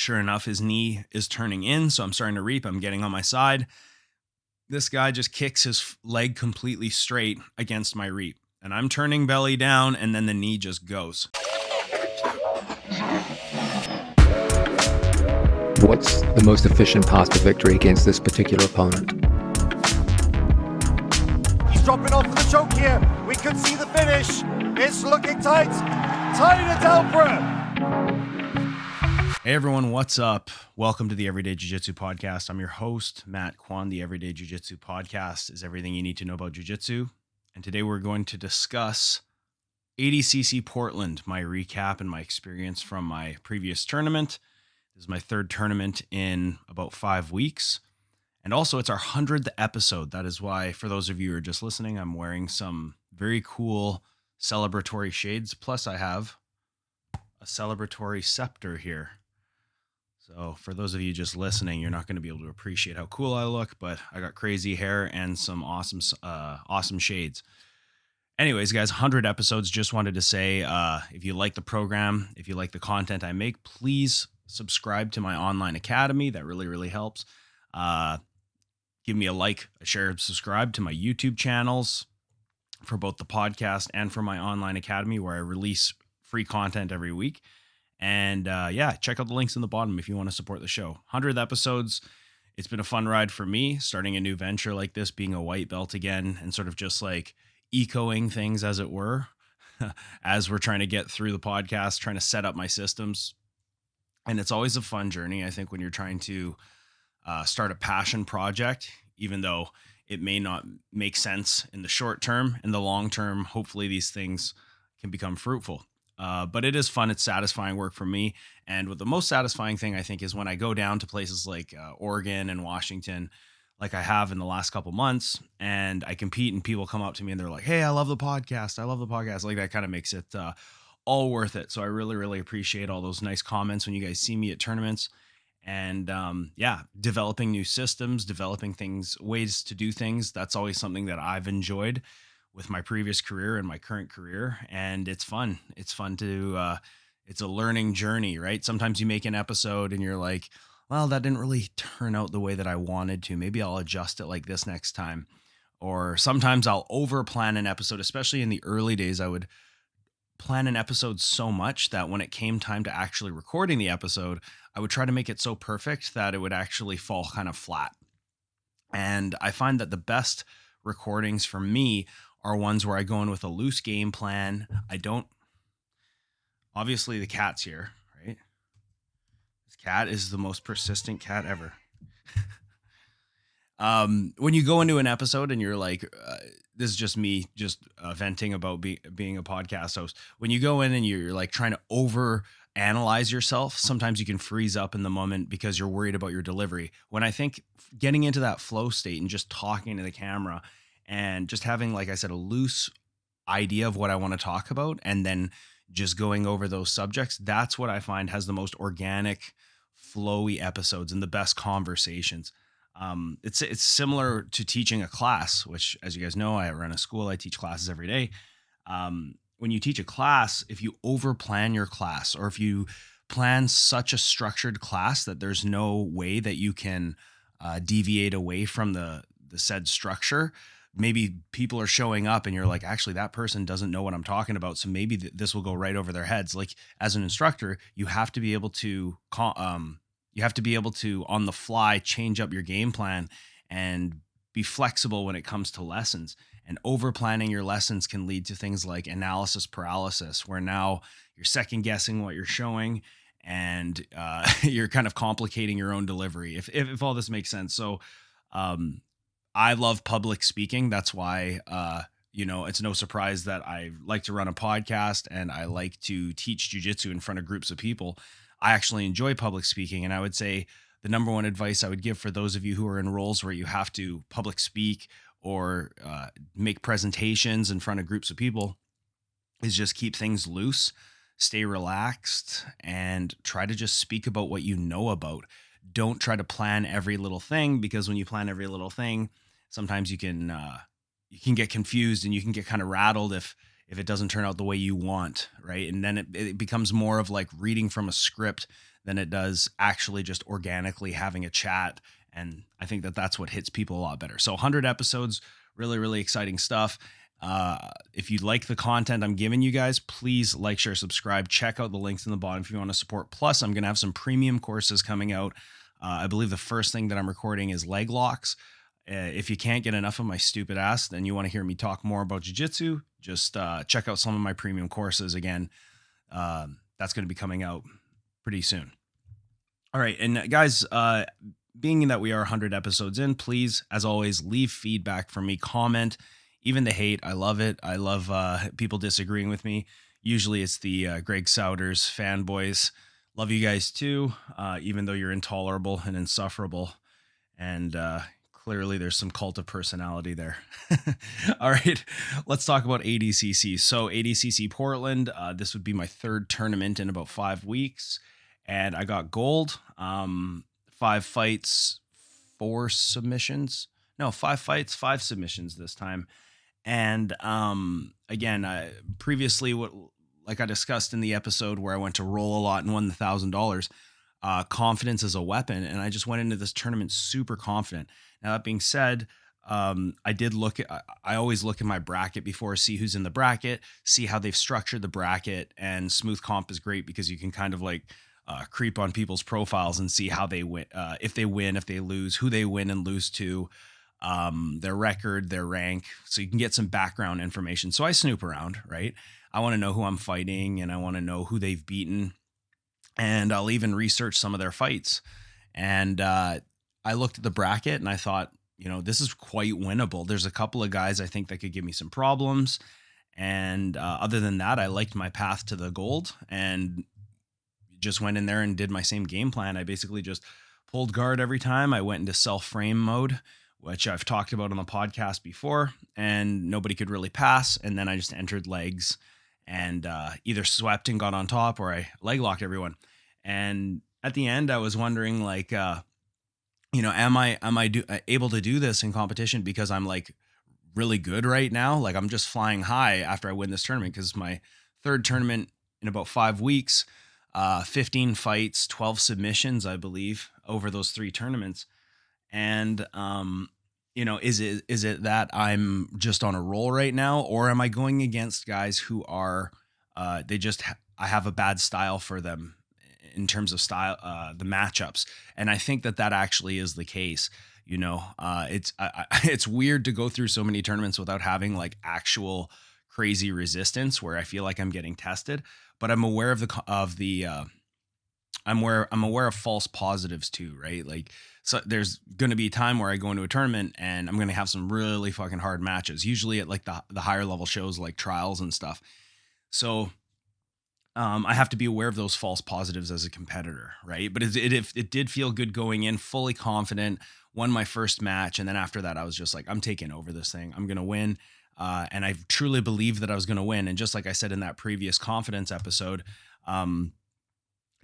Sure enough, his knee is turning in, so I'm starting to reap. I'm getting on my side. This guy just kicks his leg completely straight against my reap, and I'm turning belly down, and then the knee just goes. What's the most efficient path to victory against this particular opponent? He's dropping off for the choke here. We could see the finish. It's looking tight. Tight at Alpra. Hey everyone, what's up? Welcome to the Everyday Jiu Jitsu Podcast. I'm your host, Matt Kwan. The Everyday Jiu Jitsu Podcast is everything you need to know about Jiu Jitsu. And today we're going to discuss ADCC Portland, my recap and my experience from my previous tournament. This is my third tournament in about 5 weeks. And also it's our 100th episode. That is why, for those of you who are just listening, I'm wearing some very cool celebratory shades. Plus I have a celebratory scepter here. So for those of you just listening, you're not going to be able to appreciate how cool I look, but I got crazy hair and some awesome shades. Anyways, guys, 100 episodes. Just wanted to say, if you like the program, if you like the content I make, please subscribe to my online academy. That really, really helps. Give me a like, a share, subscribe to my YouTube channels for both the podcast and for my online academy, where I release free content every week. And check out the links in the bottom if you want to support the show. 100 episodes. It's been a fun ride for me, starting a new venture like this, being a white belt again, and sort of just like echoing things, as it were, as we're trying to get through the podcast, trying to set up my systems. And it's always a fun journey, I think, when you're trying to start a passion project, even though it may not make sense in the short term. In the long term, hopefully these things can become fruitful. But it is fun. It's satisfying work for me. And what the most satisfying thing, I think, is when I go down to places like Oregon and Washington, like I have in the last couple months, and I compete and people come up to me and they're like, hey, I love the podcast. I love the podcast. Like, that kind of makes it all worth it. So I really, really appreciate all those nice comments when you guys see me at tournaments. And developing new systems, developing things, ways to do things. That's always something that I've enjoyed with my previous career and my current career. And it's fun. It's fun to, it's a learning journey, right? Sometimes you make an episode and you're like, well, that didn't really turn out the way that I wanted to. Maybe I'll adjust it like this next time. Or sometimes I'll over plan an episode, especially in the early days. I would plan an episode so much that when it came time to actually recording the episode, I would try to make it so perfect that it would actually fall kind of flat. And I find that the best recordings for me are ones where I go in with a loose game plan. Obviously the cat's here, right? This cat is the most persistent cat ever. When you go into an episode and you're like, this is just me venting about being a podcast host. When you go in and you're like trying to over analyze yourself, sometimes you can freeze up in the moment because you're worried about your delivery. When I think getting into that flow state and just talking to the camera and just having, like I said, a loose idea of what I want to talk about, and then just going over those subjects, that's what I find has the most organic, flowy episodes and the best conversations. It's similar to teaching a class, which, as you guys know, I run a school. I teach classes every day. When you teach a class, if you over plan your class, or if you plan such a structured class that there's no way that you can deviate away from the said structure, maybe people are showing up and you're like, actually, that person doesn't know what I'm talking about, so maybe this will go right over their heads. Like, as an instructor, you have to be able to on the fly change up your game plan and be flexible when it comes to lessons. And over planning your lessons can lead to things like analysis paralysis, where now you're second guessing what you're showing and you're kind of complicating your own delivery, if all this makes sense. So I love public speaking. That's why, it's no surprise that I like to run a podcast and I like to teach jiu-jitsu in front of groups of people. I actually enjoy public speaking. And I would say the number one advice I would give for those of you who are in roles where you have to public speak or make presentations in front of groups of people is just keep things loose, stay relaxed, and try to just speak about what you know about. Don't try to plan every little thing, because when you plan every little thing, sometimes you can get confused and you can get kind of rattled if it doesn't turn out the way you want, right? And then it becomes more of like reading from a script than it does actually just organically having a chat. And I think that that's what hits people a lot better. So 100 episodes, really, really exciting stuff. If you like the content I'm giving you guys, please like, share, subscribe. Check out the links in the bottom if you want to support. Plus, I'm going to have some premium courses coming out. I believe the first thing that I'm recording is leg locks. If you can't get enough of my stupid ass, then you want to hear me talk more about jiu-jitsu, just check out some of my premium courses. Again, that's going to be coming out pretty soon. All right. And guys, being that we are 100 episodes in, please, as always, leave feedback for me, comment, even the hate. I love it. I love people disagreeing with me. Usually it's the Greg Souders fanboys. Love you guys too, even though you're intolerable and insufferable. And clearly there's some cult of personality there. All right, let's talk about ADCC. So ADCC Portland, this would be my third tournament in about 5 weeks. And I got gold. 5 fights, 4 submissions. No, 5 fights, 5 submissions this time. And again, previously, like I discussed in the episode where I went to roll a lot and won the $1,000, confidence is a weapon. And I just went into this tournament super confident. Now, that being said, I always look at my bracket before, see who's in the bracket, see how they've structured the bracket. And smooth comp is great because you can kind of like creep on people's profiles and see how they win, if they win, if they lose, who they win and lose to, their record, their rank. So you can get some background information. So I snoop around, right? I want to know who I'm fighting and I want to know who they've beaten. And I'll even research some of their fights. And I looked at the bracket and I thought, this is quite winnable. There's a couple of guys I think that could give me some problems. And other than that, I liked my path to the gold and just went in there and did my same game plan. I basically just pulled guard every time. I went into self-frame mode, which I've talked about on the podcast before, and nobody could really pass. And then I just entered legs and either swept and got on top or I leg locked everyone. And at the end, I was wondering, like, am I able to do this in competition because I'm like really good right now? Like I'm just flying high after I win this tournament because my third tournament in about 5 weeks. 15 fights, 12 submissions, I believe, over those 3 tournaments. And, is it that I'm just on a roll right now, or am I going against guys who are, I have a bad style for them in terms of style, the matchups. And I think that actually is the case. It's weird to go through so many tournaments without having like actual crazy resistance where I feel like I'm getting tested. But I'm aware I'm aware of false positives too, right? Like, so there's going to be a time where I go into a tournament and I'm going to have some really fucking hard matches, usually at like the higher level shows like trials and stuff. So I have to be aware of those false positives as a competitor, right? But it did feel good going in, fully confident, won my first match. And then after that, I was just like, I'm taking over this thing. I'm going to win. And I truly believed that I was going to win. And just like I said in that previous confidence episode,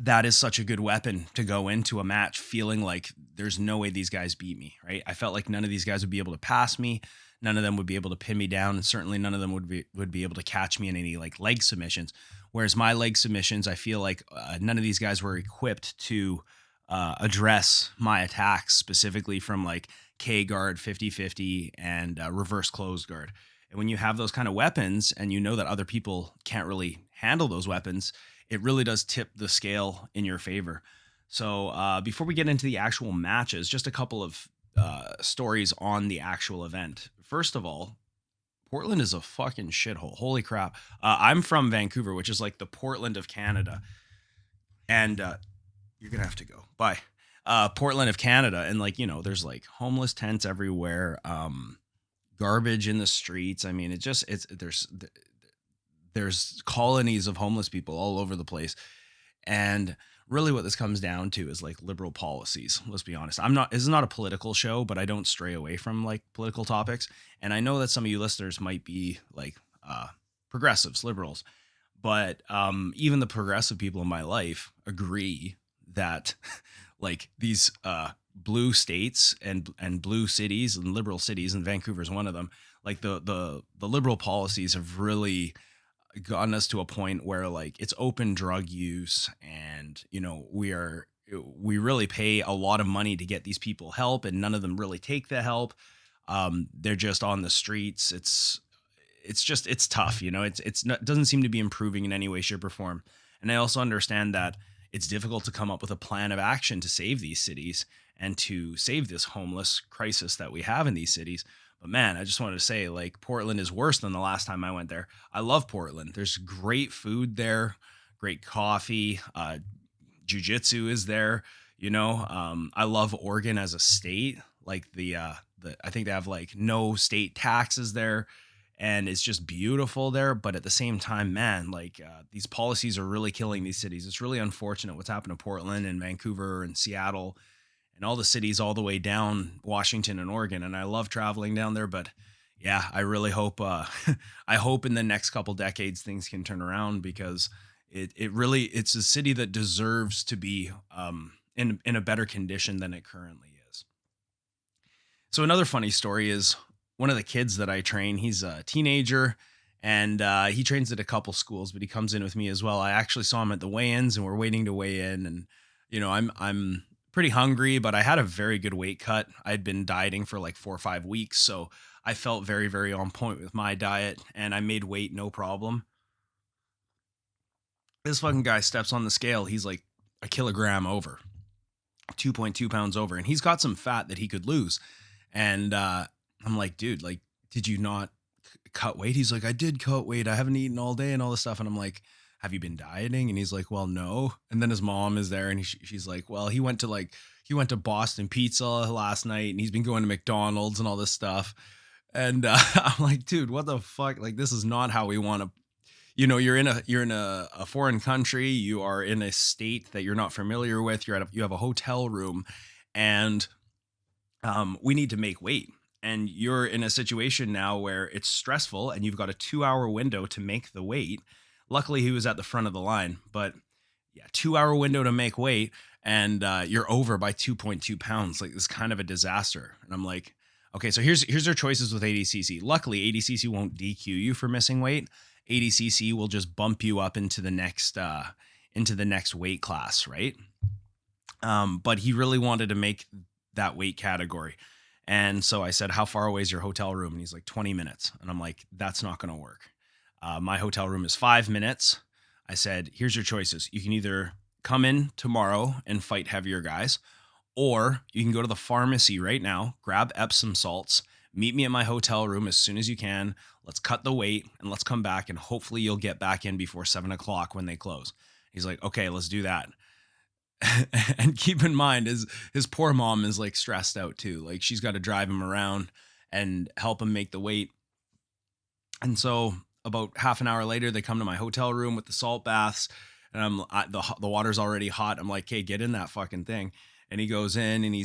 that is such a good weapon to go into a match feeling like there's no way these guys beat me, right? I felt like none of these guys would be able to pass me. None of them would be able to pin me down. And certainly none of them would be able to catch me in any like leg submissions. Whereas my leg submissions, I feel like none of these guys were equipped to address my attacks specifically from like K guard, 50-50 and reverse closed guard. And when you have those kind of weapons and you know that other people can't really handle those weapons, it really does tip the scale in your favor. So before we get into the actual matches, just a couple of stories on the actual event. First of all, Portland is a fucking shithole. Holy crap. I'm from Vancouver, which is like the Portland of Canada. And you're going to have to go. Bye. Portland of Canada. And like, there's like homeless tents everywhere. Garbage in the streets. I mean, there's colonies of homeless people all over the place. And really what this comes down to is like liberal policies. Let's be honest. This is not a political show, but I don't stray away from like political topics. And I know that some of you listeners might be like progressives, liberals, but even the progressive people in my life agree that like these blue states and blue cities and liberal cities, and Vancouver's one of them, like the liberal policies have really gotten us to a point where like it's open drug use, and we really pay a lot of money to get these people help, and none of them really take the help. They're just on the streets. It's tough, it's not, doesn't seem to be improving in any way, shape, or form. And I also understand that it's difficult to come up with a plan of action to save these cities and to save this homeless crisis that we have in these cities. But man, I just wanted to say, like, Portland is worse than the last time I went there. I love Portland. There's great food there, great coffee. Jiu Jitsu is there. I love Oregon as a state. Like I think they have like no state taxes there, and it's just beautiful there. But at the same time, man, like these policies are really killing these cities. It's really unfortunate what's happened to Portland and Vancouver and Seattle and all the cities all the way down Washington and Oregon. And I love traveling down there, but yeah, I really hope, I hope in the next couple decades things can turn around, because it's a city that deserves to be in a better condition than it currently is. So another funny story is one of the kids that I train, he's a teenager, and he trains at a couple schools, but he comes in with me as well. I actually saw him at the weigh-ins, and we're waiting to weigh in, and I'm pretty hungry, but I had a very good weight cut. I'd been dieting for like 4 or 5 weeks, so I felt very, very on point with my diet, and I made weight no problem. This fucking guy steps on the scale. He's like a kilogram over, 2.2 pounds over, and he's got some fat that he could lose. And I'm like, dude, like, did you not cut weight? He's like, I did cut weight. I haven't eaten all day and all this stuff. And I'm like, have you been dieting? And he's like, well, no. And then his mom is there, and she's like, well, he went to Boston Pizza last night, and he's been going to McDonald's and all this stuff. And I'm like, dude, what the fuck? Like, this is not how we want to. You're in a foreign country. You are in a state that you're not familiar with. You have a hotel room, and we need to make weight. And you're in a situation now where it's stressful, and you've got a 2-hour window to make the weight. Luckily, he was at the front of the line, but yeah, 2-hour window to make weight, and you're over by 2.2 pounds. Like, it's kind of a disaster. And I'm like, okay, so here's their choices with ADCC. Luckily, ADCC won't DQ you for missing weight. ADCC will just bump you up into the next weight class, right? But he really wanted to make that weight category. And so I said, how far away is your hotel room? And he's like, 20 minutes. And I'm like, that's not going to work. My hotel room is 5 minutes. I said, here's your choices. You can either come in tomorrow and fight heavier guys, or you can go to the pharmacy right now, grab Epsom salts, meet me at my hotel room as soon as you can. Let's cut the weight, and let's come back, and hopefully you'll get back in before 7 o'clock when they close. He's like, okay, let's do that. And keep in mind, his poor mom is like stressed out too. Like, she's got to drive him around and help him make the weight. And so about half an hour later, they come to my hotel room with the salt baths, and the water's already hot. I'm like, hey, get in that fucking thing. And he goes in, and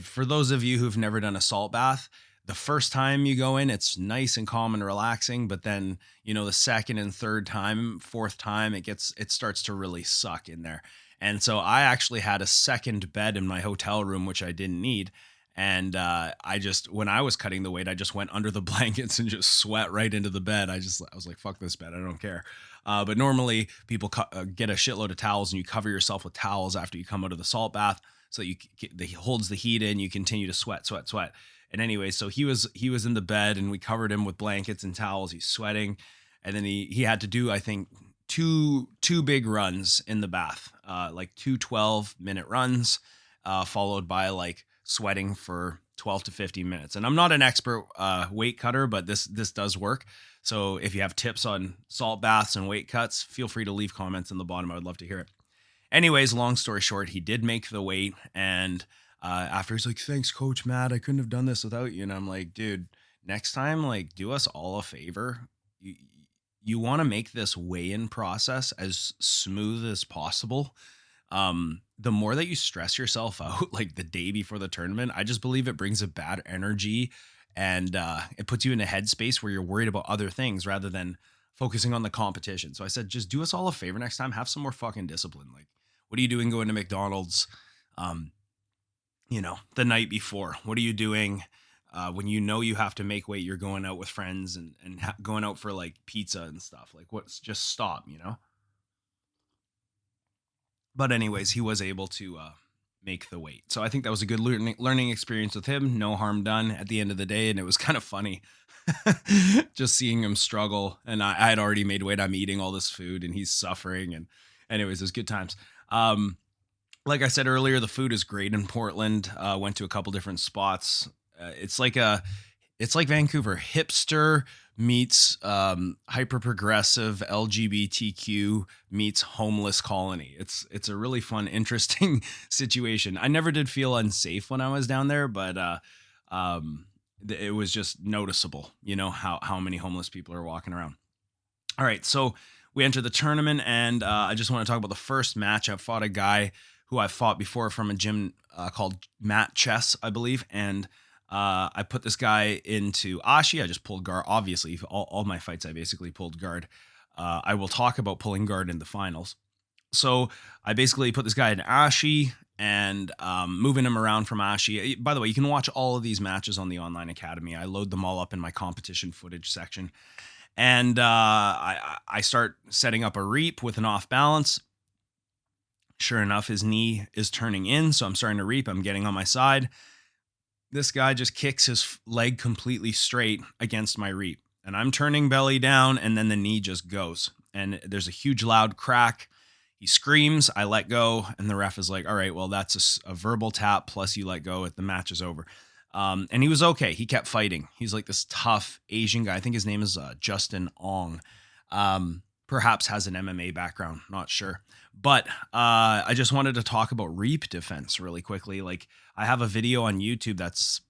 for those of you who've never done a salt bath, the first time you go in, it's nice and calm and relaxing. But then, the second and third time, fourth time, it starts to really suck in there. And so I actually had a second bed in my hotel room, which I didn't need. And when I was cutting the weight, I just went under the blankets and just sweat right into the bed. I was like, fuck this bed. I don't care. But normally people get a shitload of towels, and you cover yourself with towels after you come out of the salt bath, so that holds the heat in. You continue to sweat. And anyway, so he was in the bed, and we covered him with blankets and towels. He's sweating. And then he had to do, I think, two big runs in the bath, like 2 12-minute runs, followed by like sweating for 12 to 15 minutes. And I'm not an expert weight cutter, but this does work. So if you have tips on salt baths and weight cuts, feel free to leave comments in the bottom. I would love to hear it. Anyways, long story short, he did make the weight. And after, he's like, thanks, Coach Matt. I couldn't have done this without you. And I'm like, dude, next time, like, do us all a favor. You want to make this weigh-in process as smooth as possible. The more that you stress yourself out, like the day before the tournament, I just believe it brings a bad energy, and it puts you in a headspace where you're worried about other things rather than focusing on the competition. So I said, just do us all a favor next time. Have some more fucking discipline. Like, what are you doing going to McDonald's, the night before? What are you doing when you know you have to make weight, you're going out with friends and going out for like pizza and stuff. Like, what's just stop, you know? But anyways, he was able to make the weight. So I think that was a good learning experience with him. No harm done at the end of the day. And it was kind of funny just seeing him struggle. And I had already made weight. I'm eating all this food and he's suffering. And anyways, it was good times. Like I said earlier, the food is great in Portland. Went to a couple different spots. It's like Vancouver. Hipster meets hyper progressive LGBTQ meets homeless colony. It's a really fun, interesting situation. I never did feel unsafe when I was down there, but it was just noticeable, you know, how many homeless people are walking around. All right, so we entered the tournament, and I just want to talk about the first match. I fought a guy who I fought before from a gym called Matt Chess, I believe, and I put this guy into Ashi. I just pulled guard. Obviously, all my fights, I basically pulled guard. I will talk about pulling guard in the finals. So I basically put this guy in Ashi and moving him around from Ashi. By the way, you can watch all of these matches on the online academy. I load them all up in my competition footage section. And I start setting up a reap with an off balance. Sure enough, his knee is turning in, so I'm starting to reap. I'm getting on my side. This guy just kicks his leg completely straight against my reap. And I'm turning belly down, and then the knee just goes. And there's a huge loud crack. He screams, I let go, and the ref is like, all right, well, that's a verbal tap, plus you let go, the match is over. And he was okay. He kept fighting. He's like this tough Asian guy. I think his name is Justin Ong. Perhaps has an MMA background, not sure. But I just wanted to talk about reap defense really quickly. Like, I have a video on YouTube that's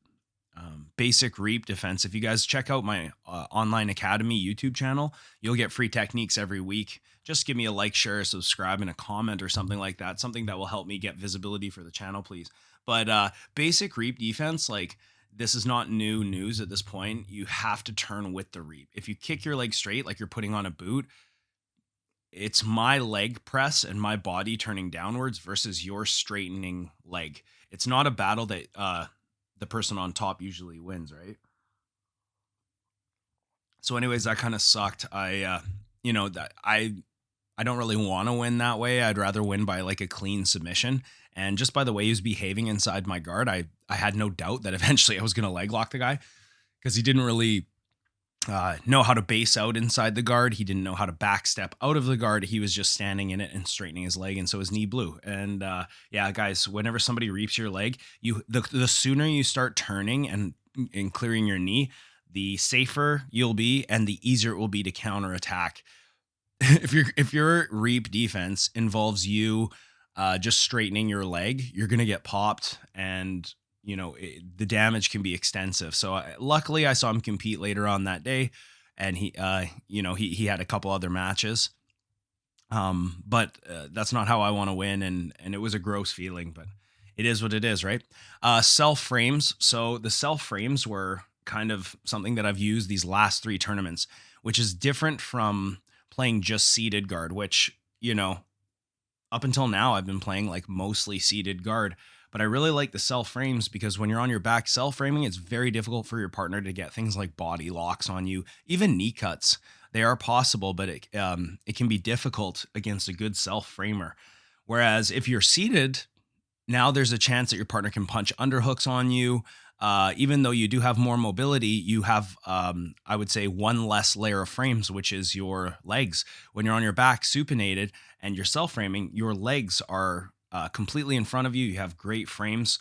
basic reap defense. If you guys check out my online academy YouTube channel, you'll get free techniques every week. Just give me a like, share, subscribe, and a comment or something like that. Something that will help me get visibility for the channel, please. But basic reap defense, like, this is not new news at this point. You have to turn with the reap. If you kick your leg straight like you're putting on a boot, it's my leg press and my body turning downwards versus your straightening leg. It's not a battle that the person on top usually wins, right? So anyways, that kind of sucked. I don't really want to win that way. I'd rather win by like a clean submission. And just by the way he was behaving inside my guard, I had no doubt that eventually I was going to leg lock the guy, because he didn't really know how to base out inside the guard. He didn't know how to back step out of the guard. He was just standing in it and straightening his leg, and so his knee blew. And yeah, guys, whenever somebody reaps your leg, the sooner you start turning and clearing your knee, the safer you'll be and the easier it will be to counterattack. If your reap defense involves you just straightening your leg, you're gonna get popped, and the damage can be extensive. So luckily I saw him compete later on that day, and he had a couple other matches. But that's not how I want to win. And it was a gross feeling, but it is what it is, right? Self frames. So the self frames were kind of something that I've used these last 3 tournaments, which is different from playing just seated guard, which, up until now I've been playing like mostly seated guard. But I really like the self frames because when you're on your back self framing, it's very difficult for your partner to get things like body locks on you, even knee cuts. They are possible, but it can be difficult against a good self framer. Whereas if you're seated, now there's a chance that your partner can punch underhooks on you. Even though you do have more mobility, you have, I would say, one less layer of frames, which is your legs. When you're on your back supinated and you're self framing, your legs are completely in front of you. You have great frames.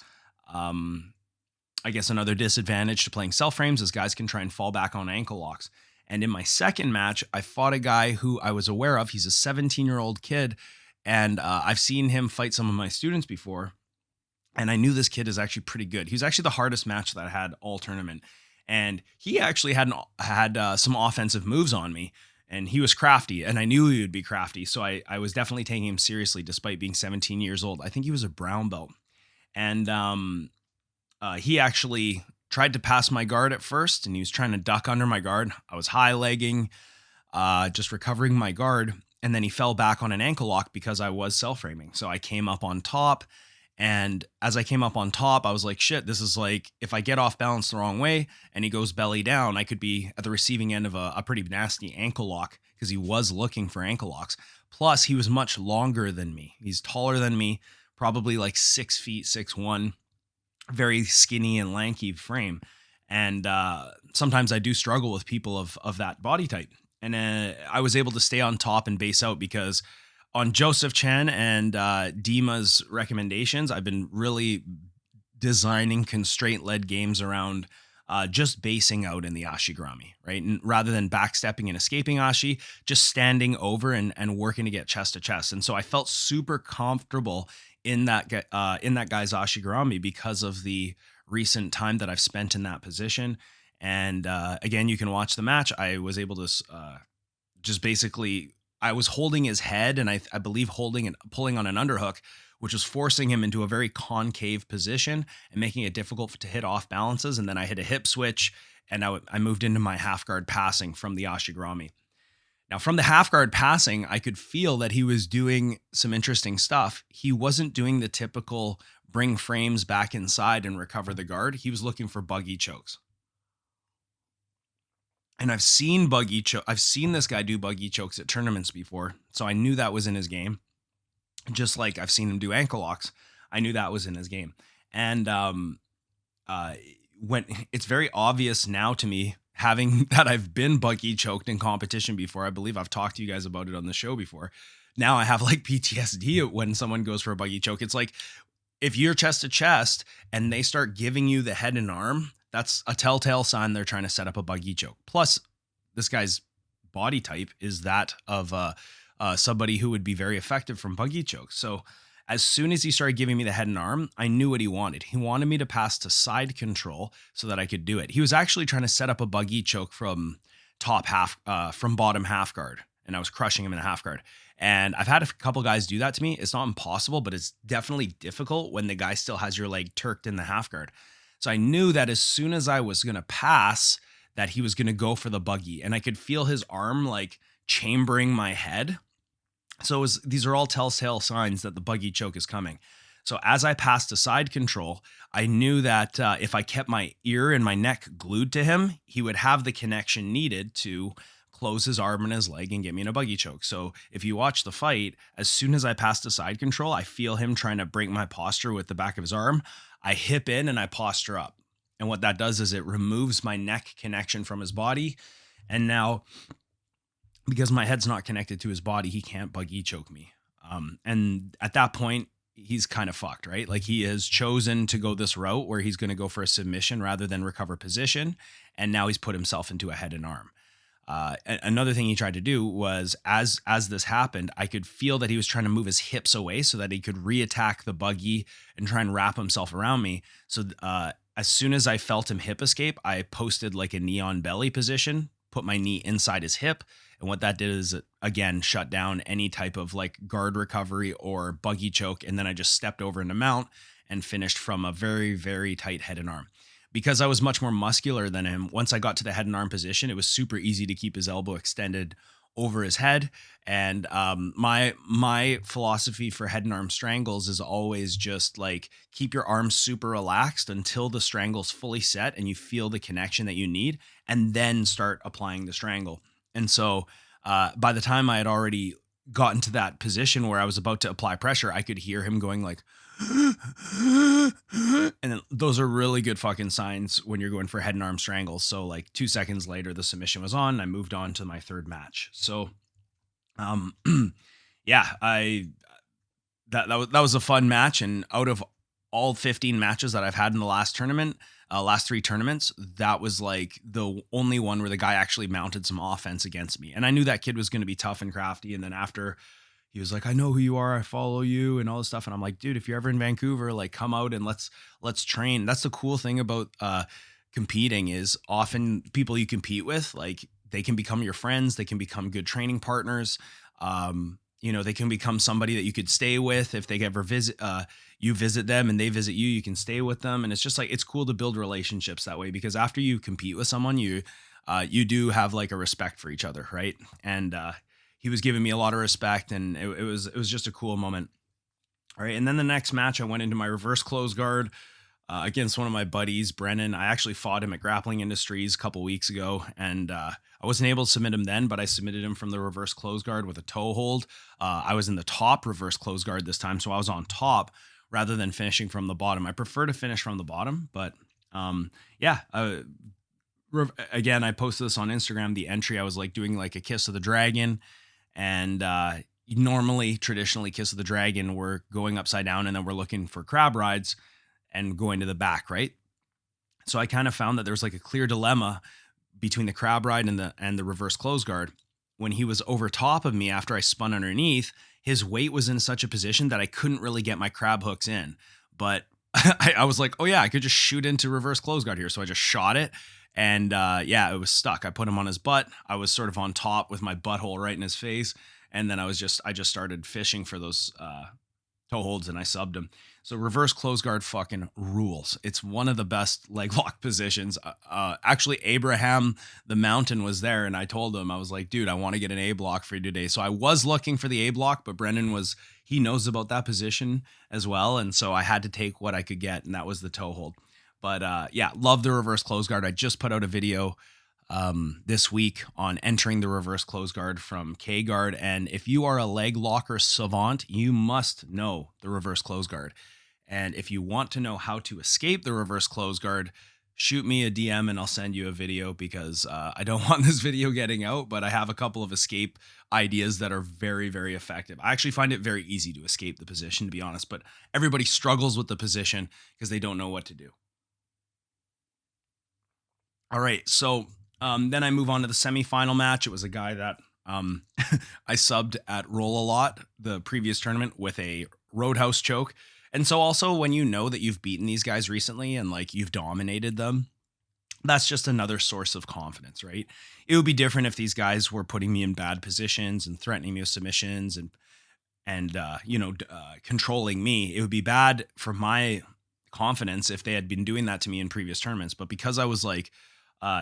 I guess another disadvantage to playing self frames is guys can try and fall back on ankle locks. And in my second match, I fought a guy who I was aware of. He's a 17-year-old kid, and I've seen him fight some of my students before. And I knew this kid is actually pretty good. He was actually the hardest match that I had all tournament. And he actually had some offensive moves on me. And he was crafty, and I knew he would be crafty. So I was definitely taking him seriously despite being 17 years old. I think he was a brown belt. And he actually tried to pass my guard at first, and he was trying to duck under my guard. I was high legging, just recovering my guard. And then he fell back on an ankle lock because I was self-framing. So I came up on top, And as I came up on top, I was like, shit, this is like, if I get off balance the wrong way and he goes belly down, I could be at the receiving end of a pretty nasty ankle lock, because he was looking for ankle locks. Plus, he was much longer than me. He's taller than me, probably like 6 feet, 6'1", very skinny and lanky frame. And sometimes I do struggle with people of that body type. And I was able to stay on top and base out because on Joseph Chen and Dima's recommendations, I've been really designing constraint-led games around just basing out in the ashigarami, right? And rather than backstepping and escaping ashi, just standing over and working to get chest to chest. And so I felt super comfortable in that guy's ashigarami because of the recent time that I've spent in that position. And again, you can watch the match. I was able to just basically, I was holding his head and I believe holding and pulling on an underhook, which was forcing him into a very concave position and making it difficult to hit off balances. And then I hit a hip switch and I moved into my half guard passing from the ashigarami. Now, from the half guard passing, I could feel that he was doing some interesting stuff. He wasn't doing the typical bring frames back inside and recover the guard. He was looking for buggy chokes. And I've seen this guy do buggy chokes at tournaments before. So I knew that was in his game. Just like I've seen him do ankle locks, I knew that was in his game. And when it's very obvious now to me, having that I've been buggy choked in competition before. I believe I've talked to you guys about it on the show before. Now I have like PTSD when someone goes for a buggy choke. It's like if you're chest to chest and they start giving you the head and arm, that's a telltale sign they're trying to set up a buggy choke. Plus, this guy's body type is that of somebody who would be very effective from buggy chokes. So as soon as he started giving me the head and arm, I knew what he wanted. He wanted me to pass to side control so that I could do it. He was actually trying to set up a buggy choke from bottom half guard, and I was crushing him in a half guard. And I've had a couple guys do that to me. It's not impossible, but it's definitely difficult when the guy still has your leg turked in the half guard. So I knew that as soon as I was going to pass, that he was going to go for the buggy, and I could feel his arm like chambering my head. So these are all telltale signs that the buggy choke is coming. So as I passed to side control, I knew that if I kept my ear and my neck glued to him, he would have the connection needed to close his arm and his leg and get me in a buggy choke. So if you watch the fight, as soon as I pass to side control, I feel him trying to break my posture with the back of his arm. I hip in and I posture up. And what that does is it removes my neck connection from his body. And now, because my head's not connected to his body, he can't buggy choke me. And at that point, he's kind of fucked, right? Like he has chosen to go this route where he's going to go for a submission rather than recover position. And now he's put himself into a head and arm. Another thing he tried to do was as this happened, I could feel that he was trying to move his hips away so that he could reattack the buggy and try and wrap himself around me. So as soon as I felt him hip escape, I posted like a knee on belly position, put my knee inside his hip. And what that did is, again, shut down any type of like guard recovery or buggy choke. And then I just stepped over into mount and finished from a very, very tight head and arm. Because I was much more muscular than him, once I got to the head and arm position, it was super easy to keep his elbow extended over his head. And my philosophy for head and arm strangles is always just like keep your arms super relaxed until the strangle's fully set and you feel the connection that you need, and then start applying the strangle. And so by the time I had already gotten to that position where I was about to apply pressure, I could hear him going like, and then those are really good fucking signs when you're going for head and arm strangles. So like 2 seconds later, the submission was on. And I moved on to my third match. So, yeah, that was a fun match. And out of all 15 matches that I've had in the last three tournaments, that was like the only one where the guy actually mounted some offense against me. And I knew that kid was going to be tough and crafty. And then after, he was like, I know who you are. I follow you and all this stuff. And I'm like, dude, if you're ever in Vancouver, like come out and let's train. That's the cool thing about competing is often people you compete with, like they can become your friends. They can become good training partners. They can become somebody that you could stay with. If they ever visit, you visit them and they visit you, you can stay with them. And it's just like, it's cool to build relationships that way, because after you compete with someone, you do have like a respect for each other. Right. And, he was giving me a lot of respect, and it was just a cool moment. All right. And then the next match, I went into my reverse close guard against one of my buddies, Brennan. I actually fought him at Grappling Industries a couple weeks ago, and I wasn't able to submit him then, but I submitted him from the reverse close guard with a toe hold. I was in the top reverse close guard this time, so I was on top rather than finishing from the bottom. I prefer to finish from the bottom, but again, I posted this on Instagram, the entry. I was like doing like a kiss of the dragon, and normally, traditionally, kiss of the dragon, we're going upside down and then we're looking for crab rides and going to the back, right? So I kind of found that there was like a clear dilemma between the crab ride and the reverse close guard. When he was over top of me after I spun underneath, his weight was in such a position that I couldn't really get my crab hooks in. But I was like, oh yeah, I could just shoot into reverse close guard here. So I just shot it. And it was stuck. I put him on his butt. I was sort of on top with my butthole right in his face. And then I just started fishing for those toe holds, and I subbed him. So reverse close guard fucking rules. It's one of the best leg lock positions. Actually, Abraham the Mountain was there, and I told him, I was like, dude, I want to get an A block for you today. So I was looking for the A block, but Brendan he knows about that position as well. And so I had to take what I could get, and that was the toe hold. But love the reverse close guard. I just put out a video this week on entering the reverse close guard from K guard. And if you are a leg locker savant, you must know the reverse close guard. And if you want to know how to escape the reverse close guard, shoot me a DM and I'll send you a video, because I don't want this video getting out, but I have a couple of escape ideas that are very, very effective. I actually find it very easy to escape the position, to be honest, but everybody struggles with the position because they don't know what to do. All right, so then I move on to the semifinal match. It was a guy that I subbed at Roll a Lot, the previous tournament, with a roadhouse choke. And so also, when you know that you've beaten these guys recently and like you've dominated them, that's just another source of confidence, right? It would be different if these guys were putting me in bad positions and threatening me with submissions and controlling me. It would be bad for my confidence if they had been doing that to me in previous tournaments. But because I was like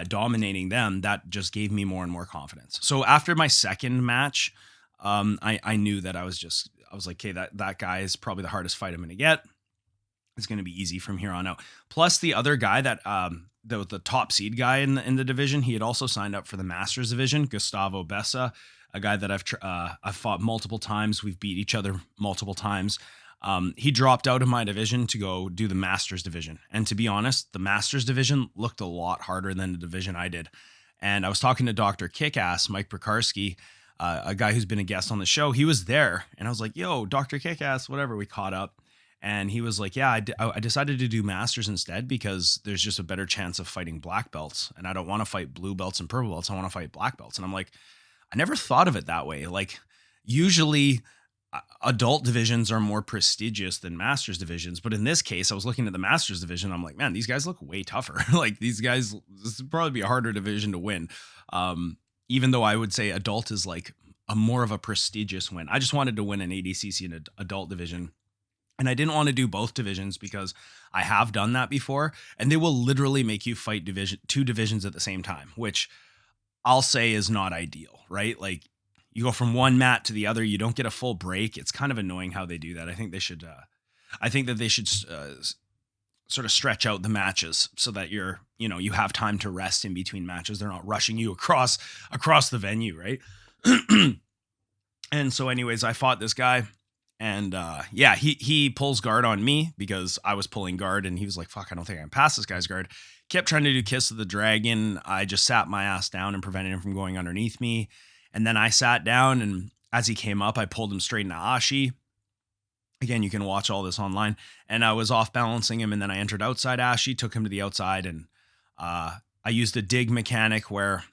dominating them, that just gave me more and more confidence. So after my second match, I knew that I was like, okay, that guy is probably the hardest fight I'm going to get. It's going to be easy from here on out. Plus the other guy that the top seed guy in the division, he had also signed up for the Masters division, Gustavo Bessa, a guy that I've fought multiple times. We've beat each other multiple times. He dropped out of my division to go do the Masters division. And to be honest, the Masters division looked a lot harder than the division I did. And I was talking to Dr. Kickass, Mike Prokarski, a guy who's been a guest on the show. He was there, and I was like, yo, Dr. Kickass, whatever. We caught up, and he was like, yeah, I decided to do Masters instead because there's just a better chance of fighting black belts, and I don't want to fight blue belts and purple belts. I want to fight black belts. And I'm like, I never thought of it that way. Like, usually adult divisions are more prestigious than Masters divisions, but in this case, I was looking at the Masters division. I'm like, man, these guys look way tougher. Like, these guys, this would probably be a harder division to win. Even though I would say adult is like a more of a prestigious win. I just wanted to win an ADCC in an adult division. And I didn't want to do both divisions because I have done that before, and they will literally make you fight two divisions at the same time, which I'll say is not ideal, right? Like, you go from one mat to the other, you don't get a full break. It's kind of annoying how they do that. I think they should sort of stretch out the matches so that you have time to rest in between matches. They're not rushing you across the venue, right? And so anyways, I fought this guy, and he pulls guard on me because I was pulling guard, and he was like, fuck, I don't think I can pass this guy's guard. Kept trying to do Kiss of the Dragon. I just sat my ass down and prevented him from going underneath me. And then I sat down, and as he came up, I pulled him straight into Ashi. Again, you can watch all this online. And I was off balancing him, and then I entered outside Ashi, took him to the outside, and I used a dig mechanic where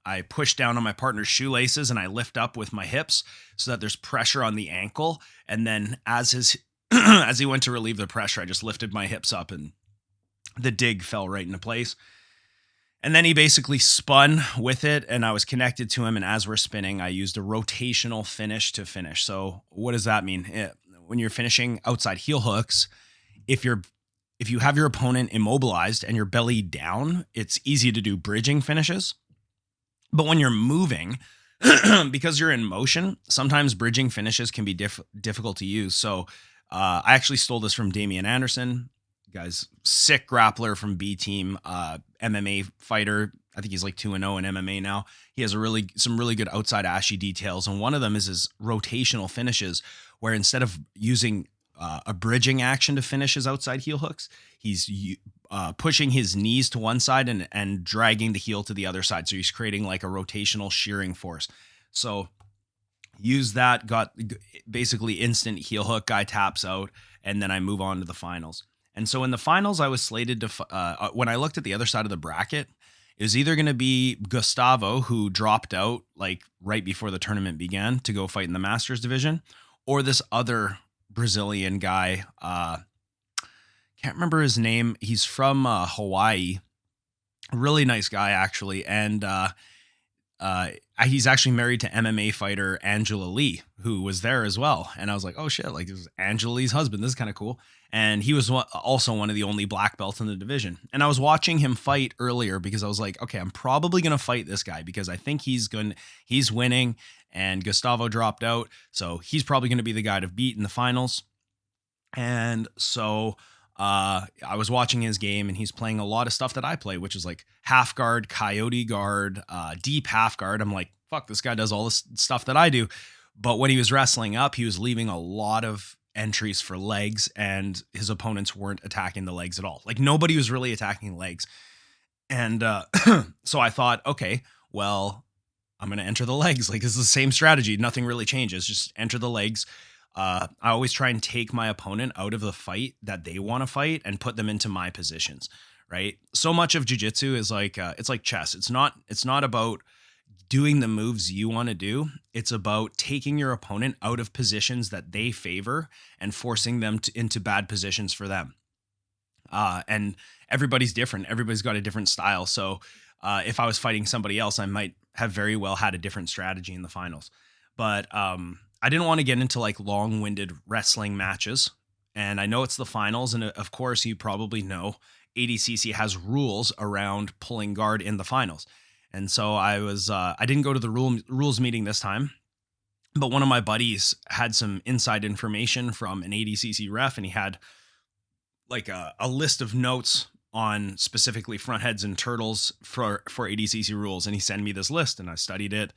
I push down on my partner's shoelaces and I lift up with my hips so that there's pressure on the ankle. And then as he went to relieve the pressure, I just lifted my hips up and the dig fell right into place. And then he basically spun with it, and I was connected to him. And as we're spinning, I used a rotational finish to finish. So what does that mean? When you're finishing outside heel hooks, if you have your opponent immobilized and your belly down, it's easy to do bridging finishes. But when you're moving, because you're in motion, sometimes bridging finishes can be difficult to use. So I actually stole this from Damian Anderson, guy's sick grappler from B Team, MMA fighter. I think he's like 2-0 in MMA now. He has some really good outside ashy details, and one of them is his rotational finishes, where instead of using a bridging action to finish his outside heel hooks, he's pushing his knees to one side and dragging the heel to the other side. So he's creating like a rotational shearing force. So use that, got basically instant heel hook, guy taps out, and then I move on to the finals. And so in the finals, I was slated to, when I looked at the other side of the bracket, it was either going to be Gustavo, who dropped out like right before the tournament began to go fight in the Masters division, or this other Brazilian guy. Can't remember his name. He's from Hawaii. Really nice guy, actually. And he's actually married to MMA fighter Angela Lee, who was there as well. And I was like, oh shit, like this is Angela Lee's husband. This is kind of cool. And he was also one of the only black belts in the division. And I was watching him fight earlier because I was like, okay, I'm probably going to fight this guy because I think he's winning, and Gustavo dropped out. So he's probably going to be the guy to beat in the finals. And so I was watching his game, and he's playing a lot of stuff that I play, which is like half guard, coyote guard, deep half guard. I'm like, fuck, this guy does all this stuff that I do. But when he was wrestling up, he was leaving a lot of entries for legs, and his opponents weren't attacking the legs at all. Like nobody was really attacking legs. And so I thought, okay, well, I'm going to enter the legs. Like it's the same strategy. Nothing really changes. Just enter the legs. I always try and take my opponent out of the fight that they want to fight and put them into my positions, right? So much of jiu-jitsu is like, it's like chess. It's not about doing the moves you want to do. It's about taking your opponent out of positions that they favor and forcing them into bad positions for them. And everybody's different. Everybody's got a different style. So if I was fighting somebody else, I might have very well had a different strategy in the finals. But I didn't want to get into like long-winded wrestling matches. And I know it's the finals. And of course, you probably know ADCC has rules around pulling guard in the finals. And so I didn't go to the rules meeting this time, but one of my buddies had some inside information from an ADCC ref, and he had like a list of notes on specifically front heads and turtles for ADCC rules. And he sent me this list, and I studied it.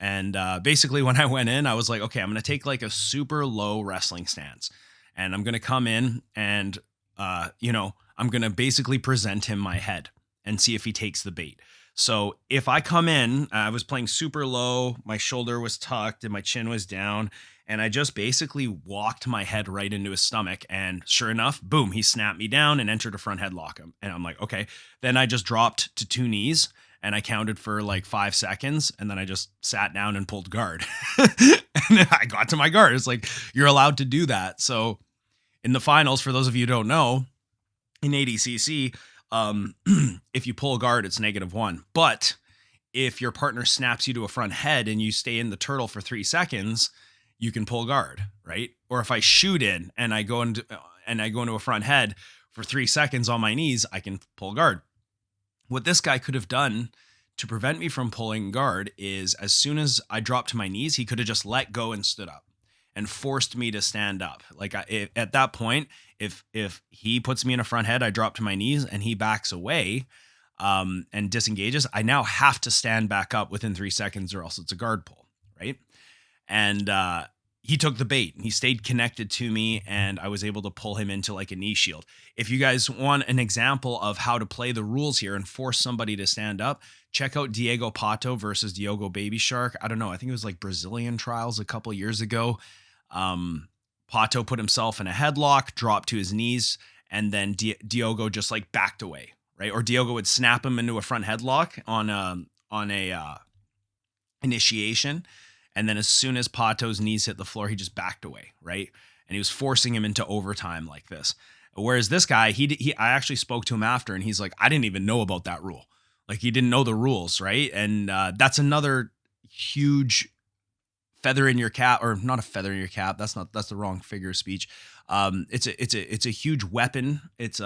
And basically when I went in, I was like, okay, I'm going to take like a super low wrestling stance, and I'm going to come in and, I'm going to basically present him my head and see if he takes the bait. So if I come in, I was playing super low, my shoulder was tucked and my chin was down, and I just basically walked my head right into his stomach. And sure enough, boom, he snapped me down and entered a front headlock. And I'm like, okay. Then I just dropped to 2 knees, and I counted for like 5 seconds, and then I just sat down and pulled guard. And I got to my guard. It's like, you're allowed to do that. So in the finals, for those of you who don't know, in ADCC, if you pull guard, it's -1. But if your partner snaps you to a front head and you stay in the turtle for 3 seconds, you can pull guard, right? Or if I shoot in and I go into a front head for 3 seconds on my knees, I can pull guard. What this guy could have done to prevent me from pulling guard is, as soon as I dropped to my knees, he could have just let go and stood up and forced me to stand up. Like at that point, if he puts me in a front head, I drop to my knees and he backs away and disengages, I now have to stand back up within 3 seconds, or else it's a guard pull, right? And he took the bait. He stayed connected to me, and I was able to pull him into like a knee shield. If you guys want an example of how to play the rules here and force somebody to stand up, check out Diego Pato versus Diogo Baby Shark. I don't know. I think it was like Brazilian trials a couple years ago. Pato put himself in a headlock, dropped to his knees, and then Diogo just like backed away, right? Or Diogo would snap him into a front headlock on a initiation. And then as soon as Pato's knees hit the floor, he just backed away, right? And he was forcing him into overtime like this. Whereas this guy, I actually spoke to him after, and he's like, I didn't even know about that rule. Like, he didn't know the rules, right? And that's another huge feather in your cap, or not a feather in your cap. That's the wrong figure of speech. It's a huge weapon. It's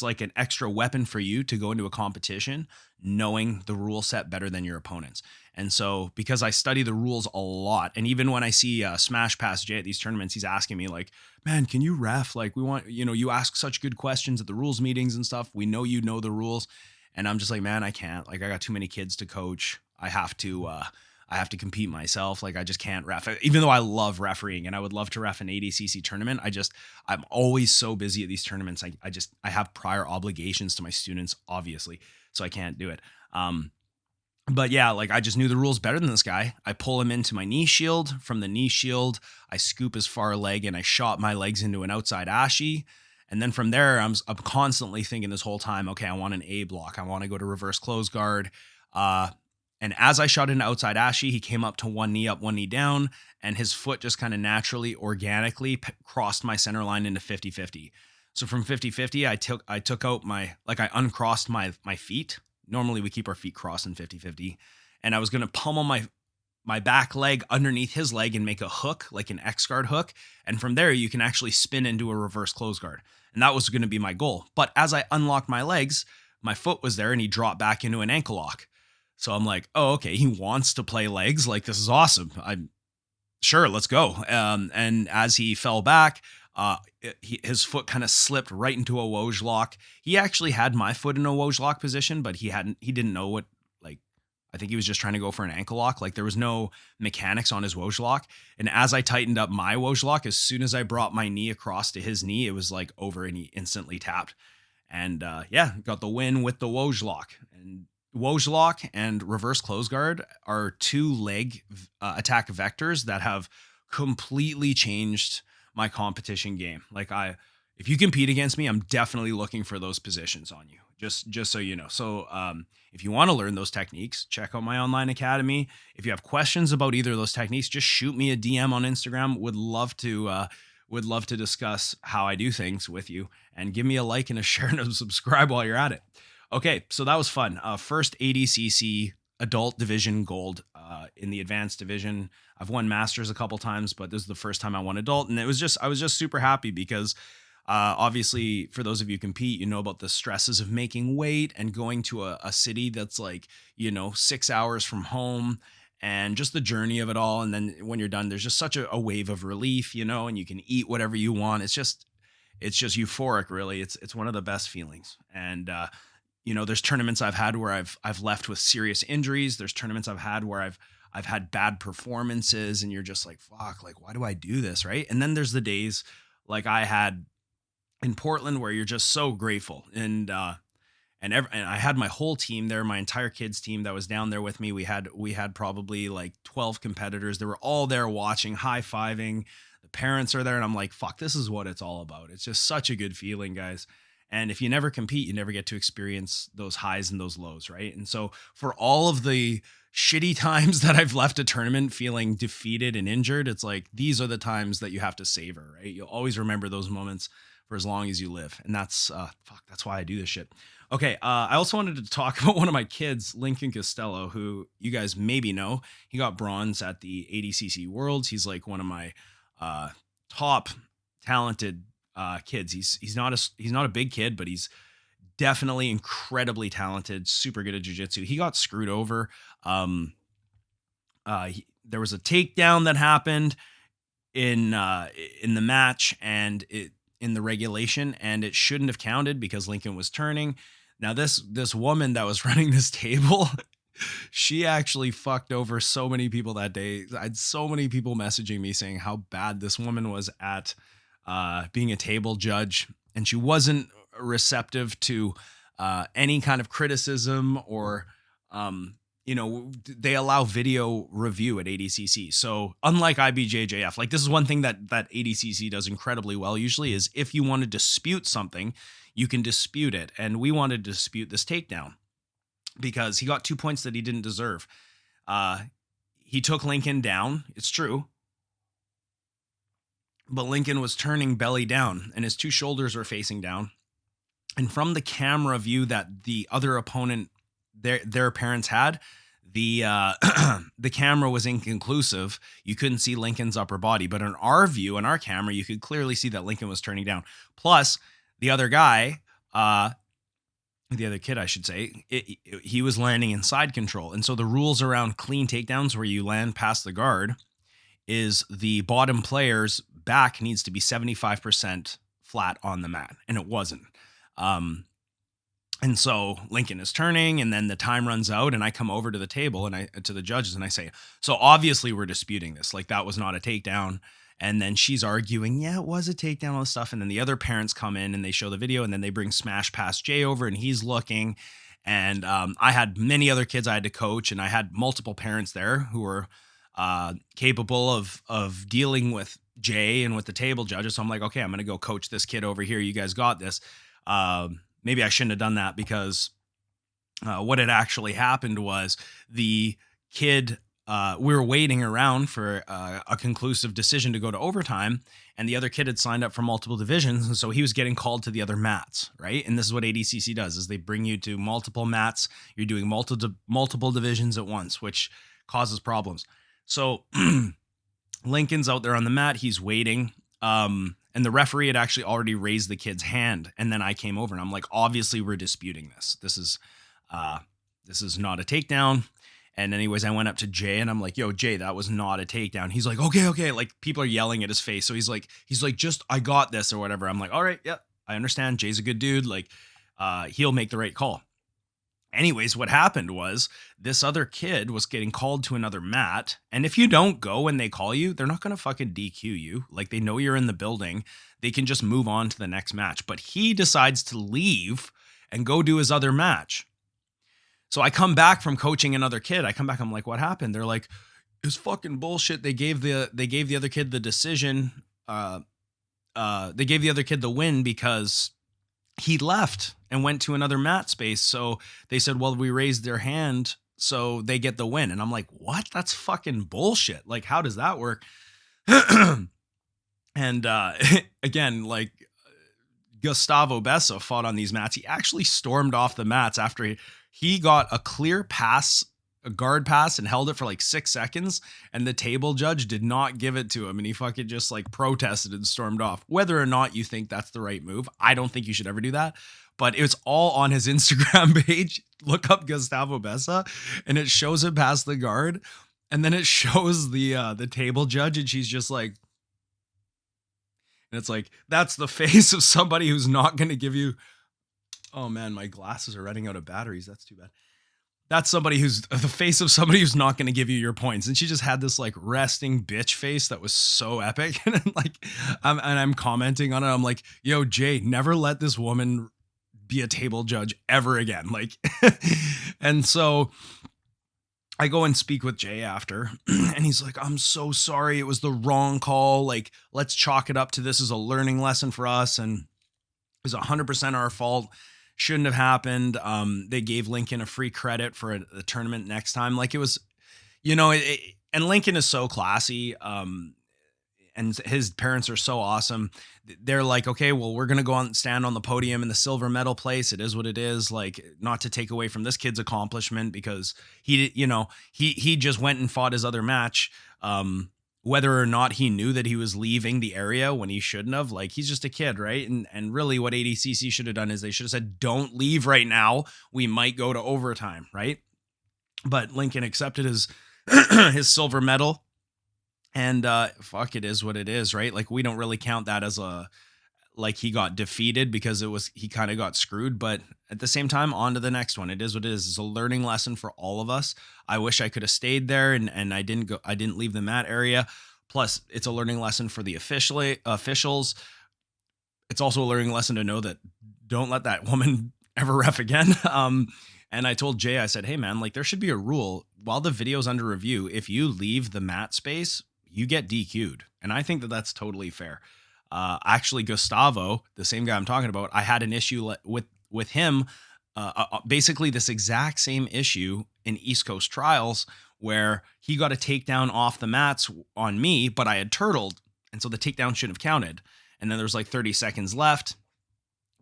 like an extra weapon for you to go into a competition knowing the rule set better than your opponents. And so, because I study the rules a lot, and even when I see Smash Pass Jay at these tournaments, he's asking me like, man, can you ref? Like, we want, you ask such good questions at the rules meetings and stuff. We know you know the rules. And I'm just like, man, I can't. Like, I got too many kids to coach. I have to compete myself. Like, I just can't ref, even though I love refereeing and I would love to ref an ADCC tournament. I'm always so busy at these tournaments. I have prior obligations to my students, obviously, so I can't do it. But yeah, like, I just knew the rules better than this guy. I pull him into my knee shield. From the knee shield, I scoop his far leg and I shot my legs into an outside ashi. And then from there, I'm constantly thinking this whole time, okay, I want an A block. I want to go to reverse close guard. And as I shot into outside ashi, he came up to one knee up, one knee down, and his foot just kind of naturally, organically crossed my center line into 50-50. So from 50-50, I took out I uncrossed my feet. Normally we keep our feet crossed in 50-50. And I was going to pummel my back leg underneath his leg and make a hook, like an X guard hook. And from there, you can actually spin into a reverse close guard. And that was going to be my goal. But as I unlocked my legs, my foot was there and he dropped back into an ankle lock. So I'm like, oh, okay, he wants to play legs. Like, this is awesome. I'm sure, let's go. And as he fell back, his foot kind of slipped right into a Woj lock. He actually had my foot in a Woj lock position, but he didn't know what, like, I think he was just trying to go for an ankle lock. Like, there was no mechanics on his Woj lock. And as I tightened up my Woj lock, as soon as I brought my knee across to his knee, it was like over and he instantly tapped. And got the win with the Woj lock. And Woj lock and reverse close guard are two leg attack vectors that have completely changed my competition game. Like, if you compete against me, I'm definitely looking for those positions on you. Just so you know. So if you want to learn those techniques, check out my online academy. If you have questions about either of those techniques, just shoot me a DM on Instagram. Would love to discuss how I do things with you, and give me a like and a share and a subscribe while you're at it. Okay, so that was fun. First ADCC adult division gold in the advanced division. I've won masters a couple times, but this is the first time I won adult. And I was just super happy because obviously, for those of you who compete, you know about the stresses of making weight and going to a city that's like, 6 hours from home, and just the journey of it all. And then when you're done, there's just such a wave of relief, and you can eat whatever you want. It's just euphoric, really. It's one of the best feelings. And there's tournaments I've had where I've left with serious injuries. There's tournaments I've had where I've had bad performances, and you're just like, fuck, like, why do I do this, right? And then there's the days like I had in Portland where you're just so grateful. And I had my whole team there, my entire kids team that was down there with me. We had probably like 12 competitors. They were all there watching, high-fiving. The parents are there, and I'm like, fuck, this is what it's all about. It's just such a good feeling, guys. And if you never compete, you never get to experience those highs and those lows, right? And so for all of the shitty times that I've left a tournament feeling defeated and injured, it's like, these are the times that you have to savor, right? You'll always remember those moments for as long as you live. And that's why I do this shit. Okay, I also wanted to talk about one of my kids, Lincoln Costello, who you guys maybe know. He got bronze at the ADCC Worlds. He's like one of my top talented kids. He's not a big kid, but he's definitely incredibly talented, super good at jiu-jitsu. He got screwed over. There was a takedown that happened in the match and in the regulation, and it shouldn't have counted because Lincoln was turning. Now this woman that was running this table, she actually fucked over so many people that day. I had so many people messaging me saying how bad this woman was at being a table judge, and she wasn't receptive to any kind of criticism or they allow video review at ADCC. So unlike IBJJF, like, this is one thing that ADCC does incredibly well usually, is if you want to dispute something, you can dispute it. And we wanted to dispute this takedown because he got 2 points that he didn't deserve. He took Lincoln down. It's true. But Lincoln was turning belly down and his two shoulders were facing down. And from the camera view that the other opponent, their parents had, the the camera was inconclusive. You couldn't see Lincoln's upper body, but in our view, in our camera, you could clearly see that Lincoln was turning down. Plus, the other guy, the other kid, I should say, he was landing in side control. And so the rules around clean takedowns where you land past the guard is the bottom player's back needs to be 75% flat on the mat. And it wasn't. And so Lincoln is turning, and then the time runs out, and I come over to the table and to the judges and I say, so obviously we're disputing this. Like, that was not a takedown. And then she's arguing, yeah, it was a takedown, all this stuff. And then the other parents come in and they show the video, and then they bring Smash Pass Jay over, and he's looking. And I had many other kids I had to coach, and I had multiple parents there who were capable of dealing with Jay and with the table judges. So I'm like, okay, I'm going to go coach this kid over here. You guys got this. Maybe I shouldn't have done that, because what had actually happened was the kid, we were waiting around for a conclusive decision to go to overtime, and the other kid had signed up for multiple divisions, and so he was getting called to the other mats, right? And this is what ADCC does, is they bring you to multiple mats. You're doing multiple divisions at once, which causes problems. So Lincoln's out there on the mat. He's waiting. And the referee had actually already raised the kid's hand. And then I came over and I'm like, obviously we're disputing this. This is not a takedown. And anyways, I went up to Jay and I'm like, yo, Jay, that was not a takedown. He's like, okay. Like, people are yelling at his face. So he's like, just, I got this or whatever. I'm like, all right, yeah, I understand. Jay's a good dude. Like, he'll make the right call. Anyways, what happened was this other kid was getting called to another mat. And if you don't go when they call you, they're not going to fucking DQ you. Like, they know you're in the building. They can just move on to the next match. But he decides to leave and go do his other match. So I come back from coaching another kid. I'm like, what happened? They're like, it's fucking bullshit. They gave the other kid the decision. They gave the other kid the win because he left and went to another mat space. So they said, well, we raised their hand, so they get the win. And I'm like, what? That's fucking bullshit. Like, how does that work? And again, like, Gustavo Bessa fought on these mats. He actually stormed off the mats after he got a clear pass, a guard pass, and held it for like 6 seconds. And the table judge did not give it to him. And he fucking just like protested and stormed off. Whether or not you think that's the right move, I don't think you should ever do that. But it's all on his Instagram page. Look up Gustavo Bessa and it shows him past the guard. And then it shows the table judge, and she's just like, and it's like, that's the face of somebody who's not going to give you. Oh man, my glasses are running out of batteries. That's too bad. That's somebody who's the face of somebody who's not going to give you your points. And she just had this like resting bitch face that was so epic. And I'm commenting on it. I'm like, yo, Jay, never let this woman be a table judge ever again. Like, and so I go and speak with Jay after, and he's like, I'm so sorry. It was the wrong call. Like, let's chalk it up to this as a learning lesson for us. And it was 100% our fault. Shouldn't have happened. They gave Lincoln a free credit for a tournament next time. Like, it was, and Lincoln is so classy. And his parents are so awesome. They're like, okay, well, we're going to go on, stand on the podium in the silver medal place. It is what it is. Like, not to take away from this kid's accomplishment, because he just went and fought his other match. Whether or not he knew that he was leaving the area when he shouldn't have, like, he's just a kid, right? And really what ADCC should have done is they should have said, don't leave right now. We might go to overtime, right? But Lincoln accepted his his silver medal. And fuck, it is what it is, right? Like, we don't really count that as like he got defeated, because he kind of got screwed. But at the same time, on to the next one. It is what it is. It's a learning lesson for all of us. I wish I could have stayed there and I didn't leave the mat area. Plus, it's a learning lesson for the officials. It's also a learning lesson to know that don't let that woman ever ref again. And I told Jay, I said, hey man, like, there should be a rule while the video's under review. If you leave the mat space, you get DQ'd. And I think that that's totally fair. Actually, Gustavo, the same guy I'm talking about, I had an issue with him, basically this exact same issue in East Coast trials, where he got a takedown off the mats on me, but I had turtled. And so the takedown shouldn't have counted. And then there was like 30 seconds left.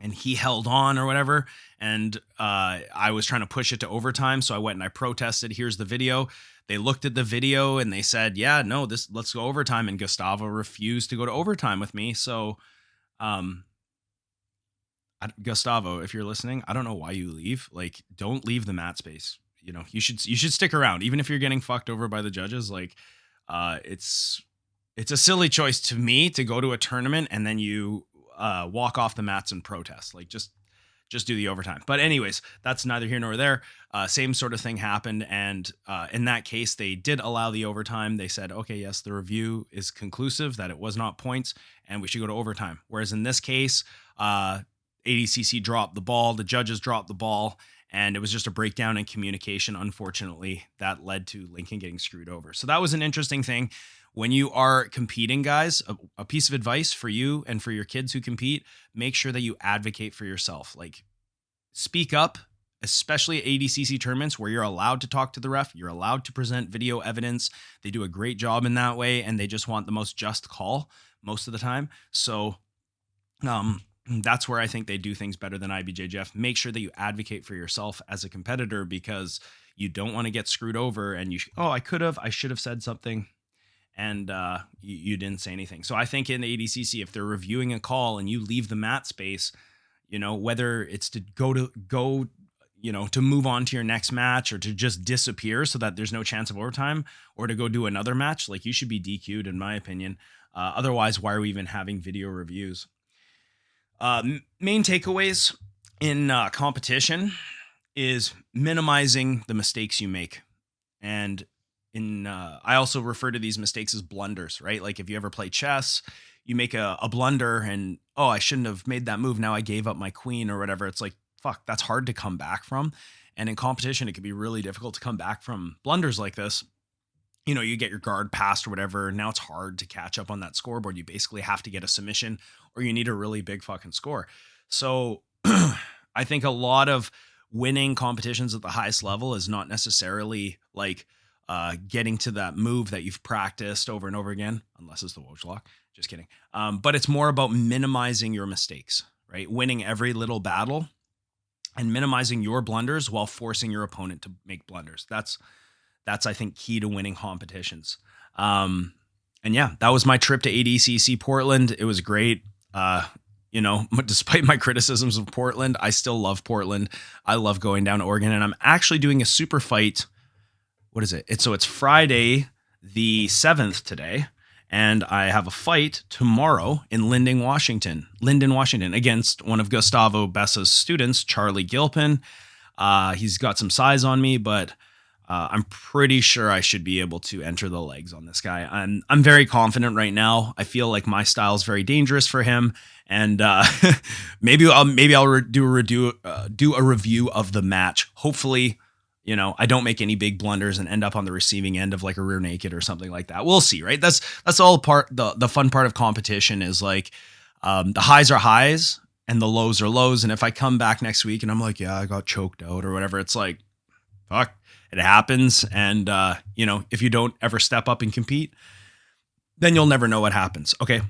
and he held on or whatever. And I was trying to push it to overtime. So I went and I protested. Here's the video. They looked at the video and they said, yeah, no, let's go overtime. And Gustavo refused to go to overtime with me. So, Gustavo, if you're listening, I don't know why you leave. Like, don't leave the mat space. You know, you should stick around, even if you're getting fucked over by the judges. Like, it's a silly choice to me to go to a tournament and then you walk off the mats and protest. Like, just do the overtime. But anyways, that's neither here nor there. Same sort of thing happened. And in that case, they did allow the overtime. They said, okay, yes, the review is conclusive that it was not points and we should go to overtime. Whereas in this case, ADCC dropped the ball, the judges dropped the ball, and it was just a breakdown in communication. Unfortunately, that led to Lincoln getting screwed over. So that was an interesting thing. When you are competing, guys, a piece of advice for you and for your kids who compete, make sure that you advocate for yourself. Like, speak up, especially at ADCC tournaments where you're allowed to talk to the ref. You're allowed to present video evidence. They do a great job in that way, and they just want the most just call most of the time. So, that's where I think they do things better than IBJJF. Make sure that you advocate for yourself as a competitor, because you don't want to get screwed over and I should have said something, and you didn't say anything. So I think in the ADCC, if they're reviewing a call and you leave the mat space, you know, whether it's to go, you know, to move on to your next match or to just disappear so that there's no chance of overtime, or to go do another match, like, you should be DQ'd in my opinion. Otherwise, why are we even having video reviews? Main takeaways in competition is minimizing the mistakes you make. And I also refer to these mistakes as blunders, right? Like, if you ever play chess, you make a blunder and, oh, I shouldn't have made that move. Now I gave up my queen or whatever. It's like, fuck, that's hard to come back from. And in competition, it can be really difficult to come back from blunders like this. You know, you get your guard passed or whatever. Now it's hard to catch up on that scoreboard. You basically have to get a submission, or you need a really big fucking score. So I think a lot of winning competitions at the highest level is not necessarily like getting to that move that you've practiced over and over again, unless it's the Wojlock. Just kidding. But it's more about minimizing your mistakes, right? Winning every little battle and minimizing your blunders while forcing your opponent to make blunders. That's I think, key to winning competitions. And yeah, that was my trip to ADCC Portland. It was great. You know, despite my criticisms of Portland, I still love Portland. I love going down to Oregon, and I'm actually doing a Superfight. What is it? It's Friday the 7th today, and I have a fight tomorrow in Linden, Washington, against one of Gustavo Bessa's students, Charlie Gilpin. He's got some size on me, but I'm pretty sure I should be able to enter the legs on this guy. I'm very confident right now. I feel like my style is very dangerous for him, and maybe I'll do a review of the match. Hopefully, you know, I don't make any big blunders and end up on the receiving end of like a rear naked or something like that. We'll see, right? That's all the fun part of competition is like the highs are highs and the lows are lows. And if I come back next week and I'm like, yeah, I got choked out or whatever, it's like, fuck. It happens. And, you know, if you don't ever step up and compete, then you'll never know what happens. Okay.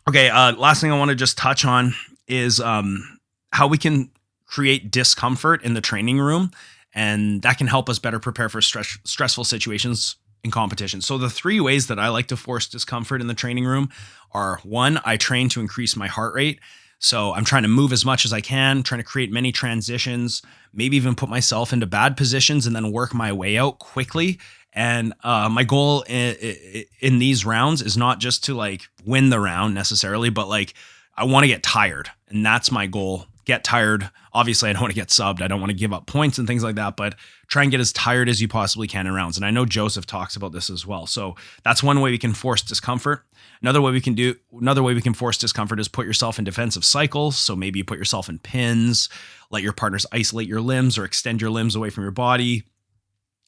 Last thing I want to just touch on is how we can create discomfort in the training room. And that can help us better prepare for stressful situations in competition. So the 3 ways that I like to force discomfort in the training room are: 1, I train to increase my heart rate. So I'm trying to move as much as I can, trying to create many transitions, maybe even put myself into bad positions and then work my way out quickly. And my goal in these rounds is not just to like win the round necessarily, but like I want to get tired. And that's my goal. Get tired. Obviously, I don't want to get subbed. I don't want to give up points and things like that, but try and get as tired as you possibly can in rounds. And I know Joseph talks about this as well. So that's one way we can force discomfort. Another way we can force discomfort is put yourself in defensive cycles. So maybe you put yourself in pins, let your partners isolate your limbs or extend your limbs away from your body.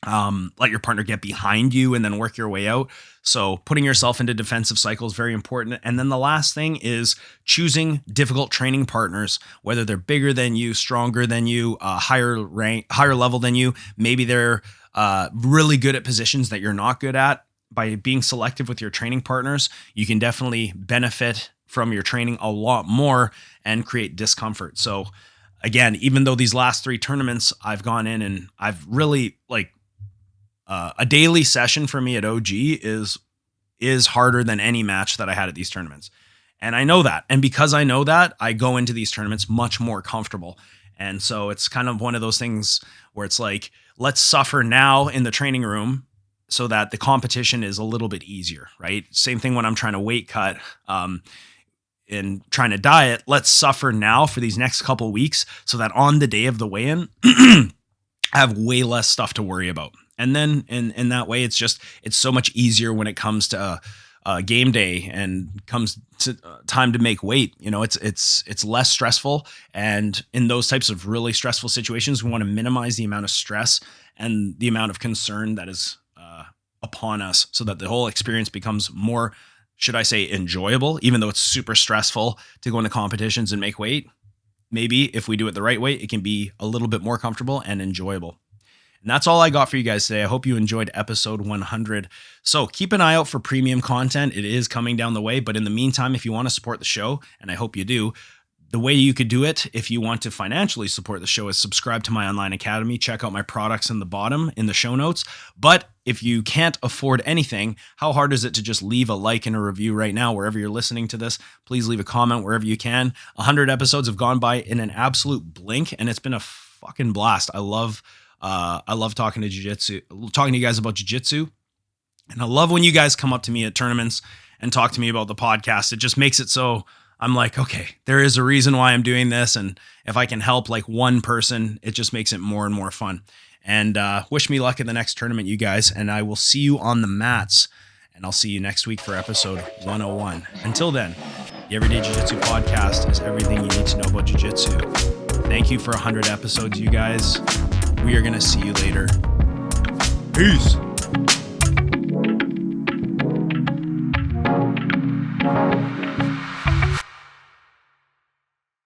Let your partner get behind you and then work your way out. So putting yourself into defensive cycle is very important. And then the last thing is choosing difficult training partners, whether they're bigger than you, stronger than you, higher level than you. Maybe they're really good at positions that you're not good at, by being selective with your training partners, you can definitely benefit from your training a lot more and create discomfort. So again, even though these last 3 tournaments I've gone in and I've really a daily session for me at OG is harder than any match that I had at these tournaments. And I know that. And because I know that, I go into these tournaments much more comfortable. And so it's kind of one of those things where it's like, let's suffer now in the training room so that the competition is a little bit easier, right? Same thing when I'm trying to weight cut and trying to diet. Let's suffer now for these next couple weeks so that on the day of the weigh-in, I have way less stuff to worry about. And then in that way, it's so much easier when it comes to game day and comes to time to make weight. You know, it's less stressful. And in those types of really stressful situations, we want to minimize the amount of stress and the amount of concern that is upon us so that the whole experience becomes more, should I say, enjoyable, even though it's super stressful to go into competitions and make weight. Maybe if we do it the right way, it can be a little bit more comfortable and enjoyable. And that's all I got for you guys today. I hope you enjoyed episode 100. So keep an eye out for premium content. It is coming down the way. But in the meantime, if you want to support the show, and I hope you do, the way you could do it, if you want to financially support the show, is subscribe to my online academy. Check out my products in the bottom in the show notes. But if you can't afford anything, how hard is it to just leave a like and a review right now, wherever you're listening to this? Please leave a comment wherever you can. 100 episodes have gone by in an absolute blink, and it's been a fucking blast. I love talking to you guys about jiu-jitsu. And I love when you guys come up to me at tournaments and talk to me about the podcast. It just makes it so I'm like, okay, there is a reason why I'm doing this. And if I can help like one person, it just makes it more and more fun. And wish me luck in the next tournament, you guys. And I will see you on the mats. And I'll see you next week for episode 101. Until then, the Everyday Jiu-Jitsu podcast is everything you need to know about jiu-jitsu. Thank you for 100 episodes, you guys. We are going to see you later. Peace.